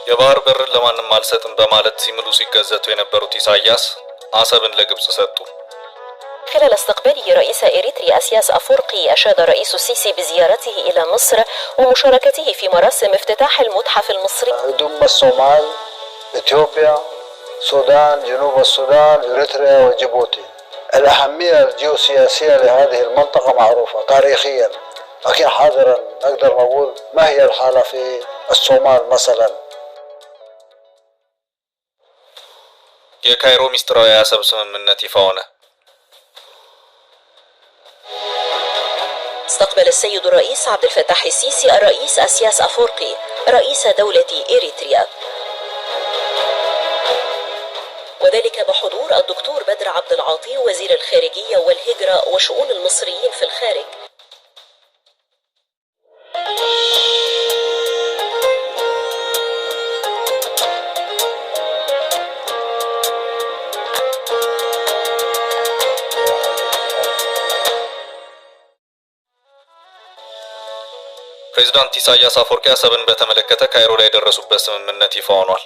የባህር በርን ለማንም አልሰጥም በማለት ሲምሉ ሲገዘቱ የነበሩት ኢሳያስ አሰብን ለግብጽ ሰጡ። خلال استقباله رئيس إريتريا إسياس أفورقي أشاد الرئيس السيسي بزيارته إلى مصر ومشاركته في مراسم افتتاح المتحف المصري. ضم الصومال، إثيوبيا، السودان، جنوب السودان، إريتريا وجيبوتي. الأهمية الجيوسياسية لهذه المنطقة معروفة تاريخيا، لكن حاضرا نقدر نقول ما هي الحالة في الصومال مثلا. የካይሮ ሚስጥራዊ የአሰብ ስምምነት ይፋ ሆነ። استقبل السيد الرئيس عبد الفتاح السيسي الرئيس إسياس أفورقي رئيس دولة إريتريا، وذلك بحضور الدكتور بدر عبد العاطي وزير الخارجية والهجرة وشؤون المصريين في الخارج. ፕሬዝዳንት ኢሳያስ አፈወርቂ አሰብን በተመለከተ ካይሮ ላይ የደረሱበት ስምምነት ይፋ ሆኗል።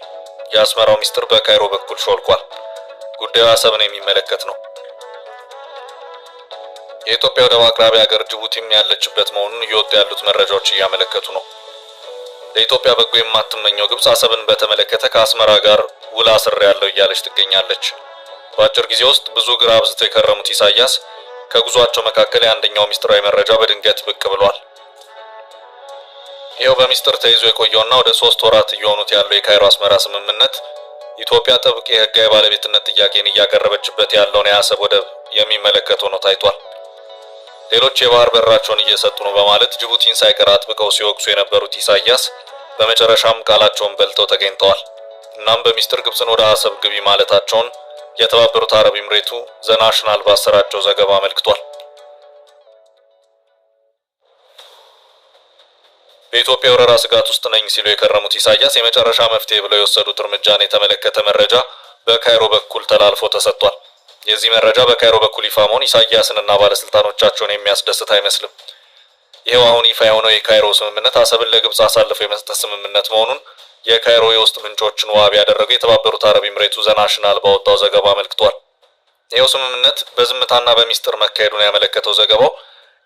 የአስመራው ሚስጥር በካይሮ በኩል ሾልኳል። ጉዳዩ አሰብን የሚመለከት ነው። የኢትዮጵያ ወደብ አቅራቢ ሀገር ጅቡቲም ያለችበት መሆኑን እየወጡ ያሉት መረጃዎች እያመለከቱ ነው። ለኢትዮጵያ በጎ የማትመኘው ግብጽ አሰብን በተመለከተ ከአስመራ ጋር ውል አስሬያለሁ እያለች ትገኛለች። በአጭር ጊዜ ውስጥ ብዙ ግራ አብዝተው የከረሙት ኢሳያስ ከጉዟቸው መካከል የአንደኛው ሚስጥራዊ መረጃ በድንገት ብቅ ብሏል። ይኸው በሚስጥር ተይዞ የቆየውና ወደ 3 ወራት እየሆኑት ያለው የካይሮ አስመራ ስምምነት ኢትዮጵያ ጥብቅ የህጋዊ ባለቤትነት ጥያቄን እያቀረበችበት ያለውን የአሰብ ወደብ የሚመለከት ሆኖ ታይቷል። ሌሎች የባህር በራቸውን እየሰጡ ነው በማለት ጅቡቲን ሳይቀር አጥብቀው ሲወቅሱ የነበሩት ኢሳያስ በመጨረሻም ቃላቸውን በልተው ተገኝተዋል። እናም በሚስጥር ግብጽን ወደ አሰብ ግቢ ማለታቸውን የተባበሩት አረብ ኤምሬቱ ዘናሽናል ባሰራጨው ዘገባ አመልክቷል። በኢትዮጵያ ወረራ ስጋት ውስጥ ነኝ ሲሉ የከረሙት ኢሳያስ የመጨረሻ መፍትሄ ብለው የወሰዱት እርምጃን የተመለከተ መረጃ በካይሮ በኩል ተላልፎ ተሰጥቷል። የዚህ መረጃ በካይሮ በኩል ይፋ መሆን ኢሳያስንና ባለስልጣኖቻቸውን የሚያስደስት አይመስልም። ይሄው አሁን ይፋ የሆነው የካይሮ ስምምነት አሰብን ለግብጽ አሳልፎ የመስጠት ስምምነት መሆኑን የካይሮ የውስጥ ምንጮችን ዋቢ ያደረገው የተባበሩት አረብ ኤምሬቱ ዘናሽናል ባወጣው ዘገባ አመልክቷል። ይሄው ስምምነት በዝምታና በሚስጥር መካሄዱን ያመለከተው ዘገባው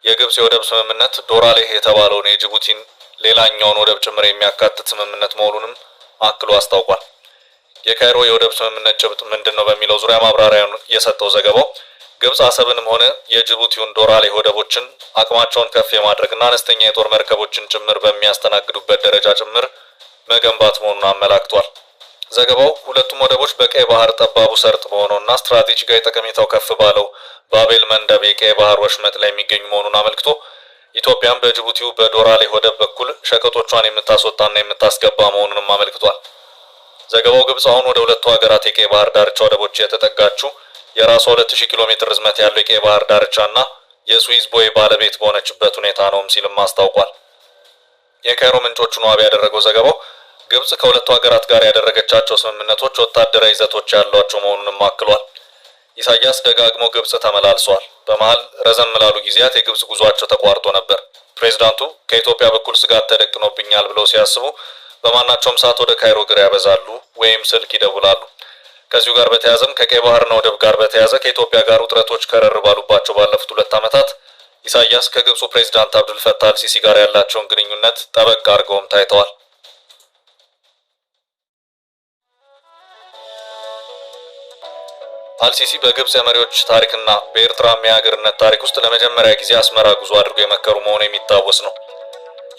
የግብጽ የወደብ ስምምነት ዶራሌህ የተባለውን የጅቡቲን ሌላኛውን ወደብ ጭምር የሚያካትት ስምምነት መሆኑንም አክሎ አስታውቋል። የካይሮ የወደብ ስምምነት ጭብጥ ምንድነው በሚለው ዙሪያ ማብራሪያን የሰጠው ዘገባው ግብጽ አሰብንም ሆነ የጅቡቲውን ዶራሌህ ወደቦችን አቅማቸውን ከፍ የማድረግና አነስተኛ የጦር መርከቦችን ጭምር በሚያስተናግዱበት ደረጃ ጭምር መገንባት መሆኑን አመላክቷል። ዘገባው ሁለቱም ወደቦች በቀይ ባህር ጠባቡ ሰርጥ በሆነውና ስትራቴጂካዊ ጠቀሜታው ከፍ ባለው ባቤል መንደብ የቀይ ባህር ወሽመጥ ላይ የሚገኙ መሆኑን አመልክቶ ኢትዮጵያም በጅቡቲው በዶራሌህ ወደብ በኩል ሸቀጦቿን የምታስወጣና የምታስገባ መሆኑንም አመልክቷል። ዘገባው ግብጽ አሁን ወደ ሁለቱ ሀገራት የቀይ ባህር ዳርቻ ወደቦች የተጠጋችው የራሷ 2000 ኪሎ ሜትር ርዝመት ያለው የቀይ ባህር ዳርቻና የስዊዝ ቦይ ባለቤት በሆነችበት ሁኔታ ነውም ሲልም አስታውቋል። የካይሮ ምንጮቹን ዋቢ ያደረገው ዘገባው ግብጽ ከሁለቱ ሀገራት ጋር ያደረገቻቸው ስምምነቶች ወታደራዊ ይዘቶች ያሏቸው መሆኑንም አክሏል። ኢሳያስ ደጋግሞ ግብጽ ተመላልሷል። በመሃል ረዘም ላሉ ጊዜያት የግብጽ ጉዟቸው ተቋርጦ ነበር። ፕሬዝዳንቱ ከኢትዮጵያ በኩል ስጋት ተደቅኖብኛል ብለው ሲያስቡ በማናቸውም ሰዓት ወደ ካይሮ ግራ ያበዛሉ ወይም ስልክ ይደውላሉ። ከዚሁ ጋር በተያያዘም ከቀይ ባህርና ወደብ ጋር በተያያዘ ከኢትዮጵያ ጋር ውጥረቶች ከረር ባሉባቸው ባለፉት 2 ዓመታት ኢሳያስ ከግብጹ ፕሬዝዳንት አብዱል ፈታህ አልሲሲ ጋር ያላቸውን ግንኙነት ጠበቅ አድርገውም ታይተዋል። አልሲሲ በግብጽ የመሪዎች ታሪክና በኤርትራም የሀገርነት ታሪክ ውስጥ ለመጀመሪያ ጊዜ አስመራ ጉዞ አድርገው የመከሩ መሆኑ የሚታወስ ነው።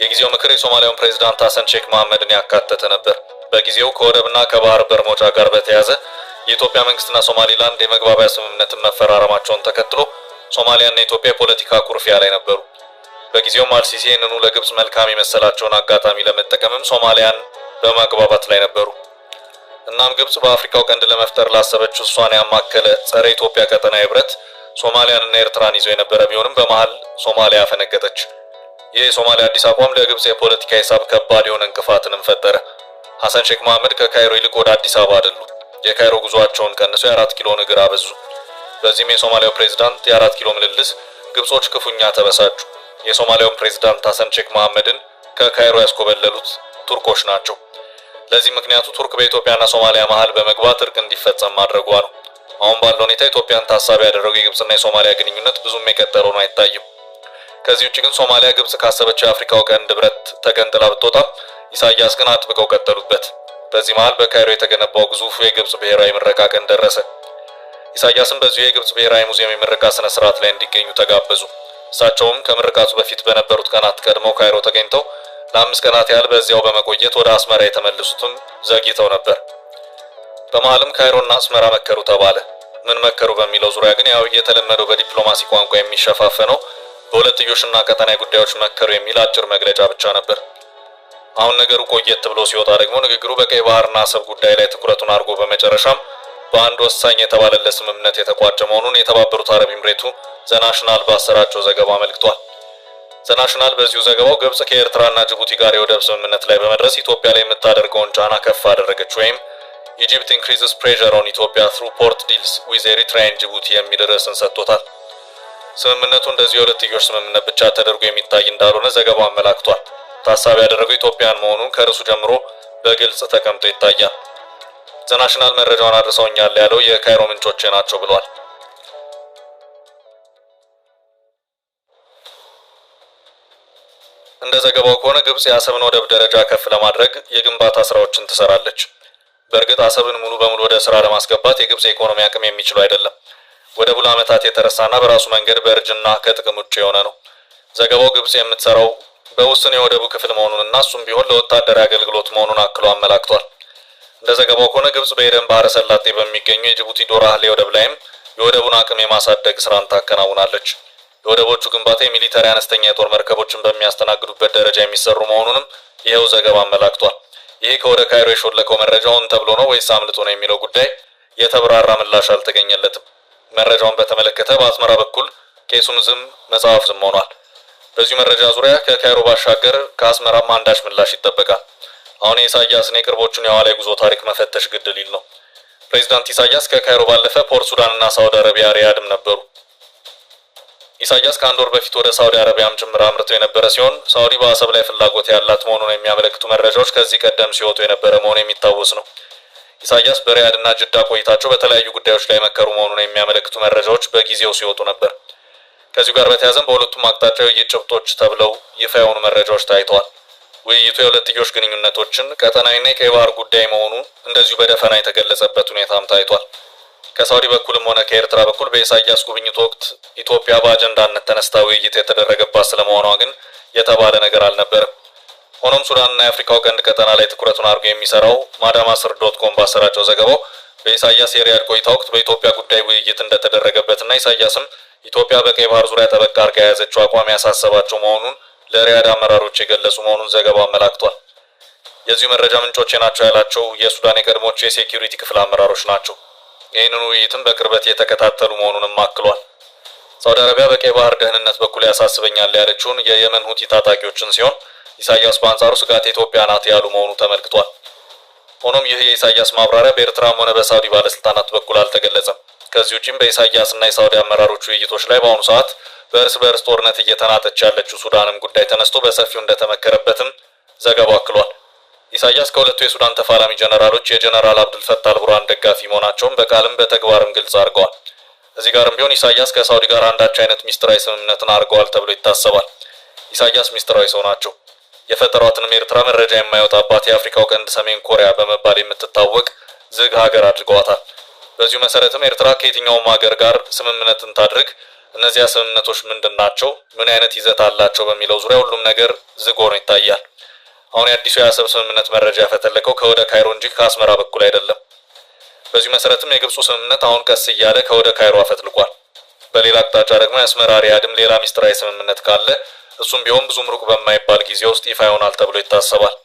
የጊዜው ምክር የሶማሊያውን ፕሬዝዳንት ሐሰን ሼክ መሐመድን ያካተተ ነበር። በጊዜው ከወደብና ከባህር በር መውጫ ጋር በተያያዘ የኢትዮጵያ መንግስትና ሶማሊላንድ የመግባቢያ ስምምነትን መፈራረማቸውን ተከትሎ ሶማሊያና ኢትዮጵያ የፖለቲካ ኩርፊያ ላይ ነበሩ። በጊዜውም አልሲሲ ይህንኑ ለግብጽ መልካም የመሰላቸውን አጋጣሚ ለመጠቀምም ሶማሊያን በማግባባት ላይ ነበሩ። እናም ግብጽ በአፍሪካው ቀንድ ለመፍጠር ላሰበችው እሷን ያማከለ ጸረ ኢትዮጵያ ቀጠናዊ ህብረት ሶማሊያንና ኤርትራን ይዞ የነበረ ቢሆንም በመሃል ሶማሊያ ፈነገጠች። ይህ የሶማሊያ አዲስ አቋም ለግብጽ የፖለቲካ ሂሳብ ከባድ የሆነ እንቅፋትንም ፈጠረ። ሐሰን ሼክ መሐመድ ከካይሮ ይልቅ ወደ አዲስ አበባ አደሉ። የካይሮ ጉዟቸውን ቀንሰው የ4 ኪሎ እግር አበዙ። በዚህም የሶማሊያው ፕሬዝዳንት የ4 ኪሎ ምልልስ ግብጾች ክፉኛ ተበሳጩ። የሶማሊያውን ፕሬዝዳንት ሐሰን ሼክ መሐመድን ከካይሮ ያስኮበለሉት ቱርኮች ናቸው። ለዚህ ምክንያቱ ቱርክ በኢትዮጵያና ሶማሊያ መሃል በመግባት እርቅ እንዲፈጸም ማድረጓ ነው። አሁን ባለው ሁኔታ ኢትዮጵያን ታሳቢ ያደረገው የግብጽና የሶማሊያ ግንኙነት ብዙም የቀጠለ ነው አይታይም። ከዚህ ውጭ ግን ሶማሊያ ግብጽ ካሰበችው የአፍሪካው ቀንድ ብረት ተገንጥላ ብትወጣም ኢሳያስ ግን አጥብቀው ቀጠሉበት። በዚህ መሃል በካይሮ የተገነባው ግዙፉ የግብጽ ብሔራዊ ምረቃ ቀን ደረሰ። ኢሳያስም በዚሁ የግብጽ ብሔራዊ ሙዚየም የምረቃ ስነ ስርዓት ላይ እንዲገኙ ተጋበዙ። እሳቸውም ከምርቃቱ በፊት በነበሩት ቀናት ቀድመው ካይሮ ተገኝተው ለ5 ቀናት ያህል በዚያው በመቆየት ወደ አስመራ የተመለሱትም ዘግይተው ነበር። በመሃልም ካይሮና አስመራ መከሩ ተባለ። ምን መከሩ በሚለው ዙሪያ ግን ያው የተለመደው በዲፕሎማሲ ቋንቋ የሚሸፋፈነው በሁለትዮሽና ቀጠናዊ ጉዳዮች መከሩ የሚል አጭር መግለጫ ብቻ ነበር። አሁን ነገሩ ቆየት ብሎ ሲወጣ ደግሞ ንግግሩ በቀይ ባህርና አሰብ ጉዳይ ላይ ትኩረቱን አድርጎ በመጨረሻም በአንድ ወሳኝ የተባለለት ስምምነት የተቋጨ መሆኑን የተባበሩት አረብ ኤምሬቱ ዘናሽናል ባሰራጨው ዘገባ አመልክቷል። ዘናሽናል በዚሁ ዘገባው ግብጽ ከኤርትራና ጅቡቲ ጋር የወደብ ስምምነት ላይ በመድረስ ኢትዮጵያ ላይ የምታደርገውን ጫና ከፍ አደረገች ወይም ኢጂፕት ኢንክሪዝስ ፕሬሸር ኦን ኢትዮጵያ ትሩ ፖርት ዲልስ ዊዝ ኤሪትራ ኤንድ ጅቡቲ የሚል ርዕስን ሰጥቶታል። ስምምነቱ እንደዚህ የሁለትዮሽ ስምምነት ብቻ ተደርጎ የሚታይ እንዳልሆነ ዘገባው አመላክቷል። ታሳቢ ያደረገው ኢትዮጵያን መሆኑን ከርዕሱ ጀምሮ በግልጽ ተቀምጦ ይታያል። ዘናሽናል መረጃውን አድርሰውኛል ያለው የካይሮ ምንጮች ናቸው ብሏል። እንደ ዘገባው ከሆነ ግብጽ የአሰብን ወደብ ደረጃ ከፍ ለማድረግ የግንባታ ስራዎችን ትሰራለች። በእርግጥ አሰብን ሙሉ በሙሉ ወደ ስራ ለማስገባት የግብጽ የኢኮኖሚ አቅም የሚችሉ አይደለም። ወደቡ ለዓመታት የተረሳና በራሱ መንገድ በእርጅና ከጥቅም ውጭ የሆነ ነው። ዘገባው ግብጽ የምትሰራው በውስን የወደቡ ክፍል መሆኑንና እሱም ቢሆን ለወታደራዊ አገልግሎት መሆኑን አክሎ አመላክቷል። እንደ ዘገባው ከሆነ ግብጽ በኤደን ባህረ ሰላጤ በሚገኙ የጅቡቲ ዶራህሌ ወደብ ላይም የወደቡን አቅም የማሳደግ ስራን ታከናውናለች። የወደቦቹ ግንባታ የሚሊተሪ አነስተኛ የጦር መርከቦችን በሚያስተናግዱበት ደረጃ የሚሰሩ መሆኑንም ይሄው ዘገባ አመላክቷል። ይሄ ከወደ ካይሮ የሾለከው መረጃውን ተብሎ ነው ወይስ አምልጦ ነው የሚለው ጉዳይ የተብራራ ምላሽ አልተገኘለትም። መረጃውን በተመለከተ በአስመራ በኩል ቄሱም ዝም መጽሐፍ ዝም ሆኗል። በዚህ መረጃ ዙሪያ ከካይሮ ባሻገር ከአስመራም አንዳች ምላሽ ይጠበቃል። አሁን የኢሳያስን የቅርቦቹን የኋላ ጉዞ ታሪክ መፈተሽ ግድ ሊል ነው። ፕሬዝዳንት ኢሳያስ ከካይሮ ባለፈ ፖርት ሱዳንና ሳውዲ አረቢያ ሪያድም ነበሩ። ኢሳያስ ከአንድ ወር በፊት ወደ ሳውዲ አረቢያም ጭምር አምርተው የነበረ ሲሆን ሳውዲ በአሰብ ላይ ፍላጎት ያላት መሆኑን የሚያመለክቱ መረጃዎች ከዚህ ቀደም ሲወጡ የነበረ መሆኑ የሚታወስ ነው። ኢሳያስ በሪያድና ጅዳ ቆይታቸው በተለያዩ ጉዳዮች ላይ መከሩ መሆኑን የሚያመለክቱ መረጃዎች በጊዜው ሲወጡ ነበር። ከዚሁ ጋር በተያያዘም በሁለቱም አቅጣጫ የውይይት ጭብጦች ተብለው ይፋ የሆኑ መረጃዎች ታይተዋል። ውይይቱ የሁለትዮሽ ግንኙነቶችን ቀጠናዊና የቀይ ባህር ጉዳይ መሆኑ እንደዚሁ በደፈና የተገለጸበት ሁኔታም ታይቷል። ከሳውዲ በኩልም ሆነ ከኤርትራ በኩል በኢሳያስ ጉብኝት ወቅት ኢትዮጵያ በአጀንዳነት ተነስታ ውይይት የተደረገባት ስለመሆኗ ግን የተባለ ነገር አልነበረም። ሆኖም ሱዳንና የአፍሪካው ቀንድ ቀጠና ላይ ትኩረቱን አድርጎ የሚሰራው ማዳማስር.com ባሰራጨው ዘገባው በኢሳያስ የሪያድ ቆይታ ወቅት በኢትዮጵያ ጉዳይ ውይይት እንደተደረገበትና ኢሳያስም ኢትዮጵያ በቀይ ባህር ዙሪያ ጠበቅ አድርጋ የያዘችው አቋም ያሳሰባቸው መሆኑን ለሪያድ አመራሮች የገለጹ መሆኑን ዘገባው አመላክቷል። የዚሁ መረጃ ምንጮች ናቸው ያላቸው የሱዳን የቀድሞቹ የሴኩሪቲ ክፍል አመራሮች ናቸው። ይህንን ውይይትም በቅርበት የተከታተሉ መሆኑንም አክሏል። ሳውዲ አረቢያ በቀይ ባህር ደህንነት በኩል ያሳስበኛል ያለችውን የየመን ሁቲ ታጣቂዎችን ሲሆን ኢሳያስ በአንጻሩ ስጋት ኢትዮጵያ ናት ያሉ መሆኑ ተመልክቷል። ሆኖም ይህ የኢሳያስ ማብራሪያ በኤርትራም ሆነ በሳውዲ ባለስልጣናት በኩል አልተገለጸም። ከዚህ ውጪም በኢሳያስና የሳውዲ አመራሮች ውይይቶች ላይ በአሁኑ ሰዓት በእርስ በእርስ ጦርነት እየተናጠች ያለችው ሱዳንም ጉዳይ ተነስቶ በሰፊው እንደተመከረበትም ዘገባው አክሏል። ኢሳያስ ከሁለቱ የሱዳን ተፋላሚ ጀነራሎች የጀነራል አብዱል ፈታህ አልቡርሃን ደጋፊ መሆናቸውን በቃልም በተግባርም ግልጽ አድርገዋል። እዚህ ጋርም ቢሆን ኢሳያስ ከሳውዲ ጋር አንዳች አይነት ሚስጥራዊ ስምምነትን አድርገዋል ተብሎ ይታሰባል። ኢሳያስ ሚስጥራዊ ሰው ናቸው። የፈጠሯትንም ኤርትራ መረጃ የማይወጣባት የአፍሪካው ቀንድ ሰሜን ኮሪያ በመባል የምትታወቅ ዝግ ሀገር አድርገዋታል። በዚሁ መሰረትም ኤርትራ ከየትኛውም ሀገር ጋር ስምምነትን ታድርግ እነዚያ ስምምነቶች ምንድናቸው፣ ምን አይነት ይዘት አላቸው በሚለው ዙሪያ ሁሉም ነገር ዝግ ሆኖ ይታያል። አሁን የአዲሱ የአሰብ ስምምነት መረጃ ያፈተለከው ከወደ ካይሮ እንጂ ከአስመራ በኩል አይደለም። በዚሁ መሰረትም የግብፁ ስምምነት አሁን ቀስ እያለ ከወደ ካይሮ አፈትልቋል። በሌላ አቅጣጫ ደግሞ የአስመራ ሪያድም ሌላ ሚስጥራዊ ስምምነት ካለ እሱም ቢሆን ብዙም ሩቅ በማይባል ጊዜ ውስጥ ይፋ ይሆናል ተብሎ ይታሰባል።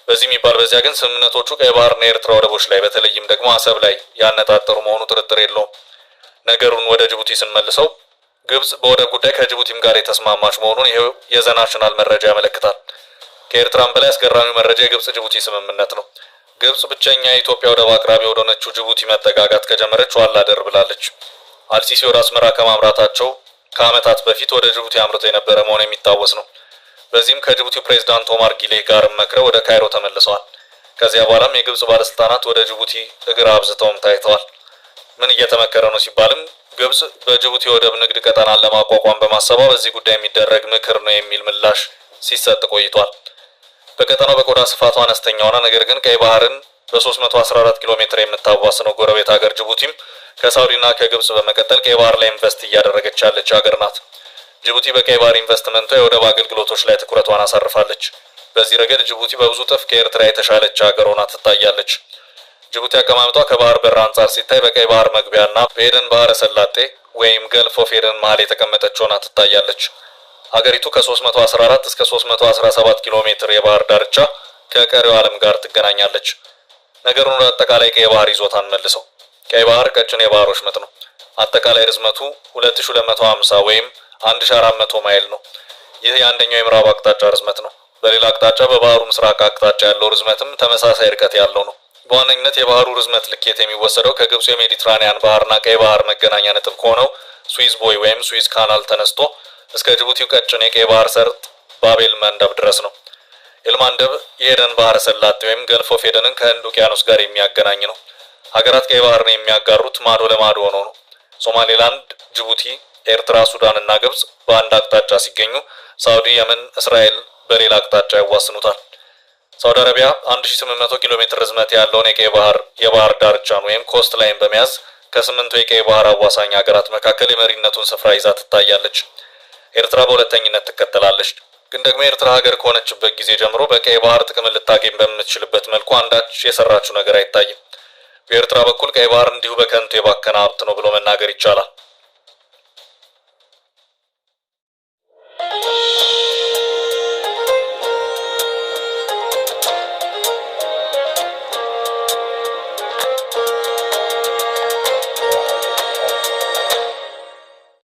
በዚህ የሚባል በዚያ ግን ስምምነቶቹ ቀይ ባህርና የኤርትራ ወደቦች ላይ በተለይም ደግሞ አሰብ ላይ ያነጣጠሩ መሆኑ ጥርጥር የለውም። ነገሩን ወደ ጅቡቲ ስንመልሰው ግብጽ በወደብ ጉዳይ ከጅቡቲም ጋር የተስማማች መሆኑን ይሄው የዘናሽናል መረጃ ያመለክታል። ከኤርትራም በላይ አስገራሚው መረጃ የግብጽ ጅቡቲ ስምምነት ነው። ግብጽ ብቸኛ የኢትዮጵያ ወደብ አቅራቢ ወደሆነችው ጅቡቲ መጠጋጋት ከጀመረች ዋላ ደር ብላለች። አልሲሲ ወደ አስመራ ከማምራታቸው ከዓመታት በፊት ወደ ጅቡቲ አምርተው የነበረ መሆኑ የሚታወስ ነው። በዚህም ከጅቡቲው ፕሬዝዳንት ኦማር ጊሌ ጋር መክረው ወደ ካይሮ ተመልሰዋል። ከዚያ በኋላም የግብጽ ባለስልጣናት ወደ ጅቡቲ እግር አብዝተውም ታይተዋል። ምን እየተመከረ ነው ሲባልም ግብጽ በጅቡቲ ወደብ ንግድ ቀጠናን ለማቋቋም በማሰቧ በዚህ ጉዳይ የሚደረግ ምክር ነው የሚል ምላሽ ሲሰጥ ቆይቷል። በቀጠናው በቆዳ ስፋቷ አነስተኛ ሆና ነገር ግን ቀይ ባህርን በ314 ኪሎ ሜትር የምታዋስነው ጎረቤት ሀገር ጅቡቲም ከሳውዲና ከግብጽ በመቀጠል ቀይ ባህር ላይ ኢንቨስት እያደረገች ያለች ሀገር ናት። ጅቡቲ በቀይ ባህር ኢንቨስትመንቷ የወደብ አገልግሎቶች ላይ ትኩረቷን አሳርፋለች። በዚህ ረገድ ጅቡቲ በብዙ ጥፍ ከኤርትራ የተሻለች ሀገር ሆና ትታያለች። ጅቡቲ አቀማመጧ ከባህር በር አንጻር ሲታይ በቀይ ባህር መግቢያና በኤደን ባህረ ሰላጤ ወይም ገልፍ ኦፍ ኤደን መሃል የተቀመጠች ሆና ትታያለች። ሀገሪቱ ከ314 እስከ 317 ኪሎ ሜትር የባህር ዳርቻ ከቀሪው ዓለም ጋር ትገናኛለች። ነገሩን ወደ አጠቃላይ ቀይ ባህር ይዞታን መልሰው ቀይ ባህር ቀጭን የባህር ወሽመጥ ነው። አጠቃላይ ርዝመቱ 2250 ወይም 1400 ማይል ነው። ይህ የአንደኛው የምዕራብ አቅጣጫ ርዝመት ነው። በሌላ አቅጣጫ በባህሩ ምስራቅ አቅጣጫ ያለው ርዝመትም ተመሳሳይ ርቀት ያለው ነው። በዋነኝነት የባህሩ ርዝመት ልኬት የሚወሰደው ከግብጽ የሜዲትራኒያን ባህርና ቀይ ባህር መገናኛ ነጥብ ከሆነው ስዊዝ ቦይ ወይም ስዊዝ ካናል ተነስቶ እስከ ጅቡቲው ቀጭን የቀይ ባህር ሰርጥ ባቤል መንደብ ድረስ ነው። ኤልማንደብ የኤደን ባህረ ሰላጤ ወይም ገልፍ ኦፍ ኤደንን ከህንድ ውቅያኖስ ጋር የሚያገናኝ ነው። ሀገራት ቀይ ባህርን የሚያጋሩት ማዶ ለማዶ ሆነው ነው። ሶማሌላንድ፣ ጅቡቲ፣ ኤርትራ፣ ሱዳን እና ግብጽ በአንድ አቅጣጫ ሲገኙ ሳውዲ፣ የመን፣ እስራኤል በሌላ አቅጣጫ ያዋስኑታል። ሳውዲ አረቢያ 1800 ኪሎ ሜትር ርዝመት ያለውን የቀይ ባህር የባህር ዳርቻን ወይም ኮስት ላይን በመያዝ ከ8 የቀይ ባህር አዋሳኝ ሀገራት መካከል የመሪነቱን ስፍራ ይዛ ትታያለች። ኤርትራ በሁለተኝነት ትከተላለች። ግን ደግሞ ኤርትራ ሀገር ከሆነችበት ጊዜ ጀምሮ በቀይ ባህር ጥቅም ልታገኝ በምትችልበት መልኩ አንዳች የሰራችው ነገር አይታይም። በኤርትራ በኩል ቀይ ባህር እንዲሁ በከንቱ የባከነ ሀብት ነው ብሎ መናገር ይቻላል።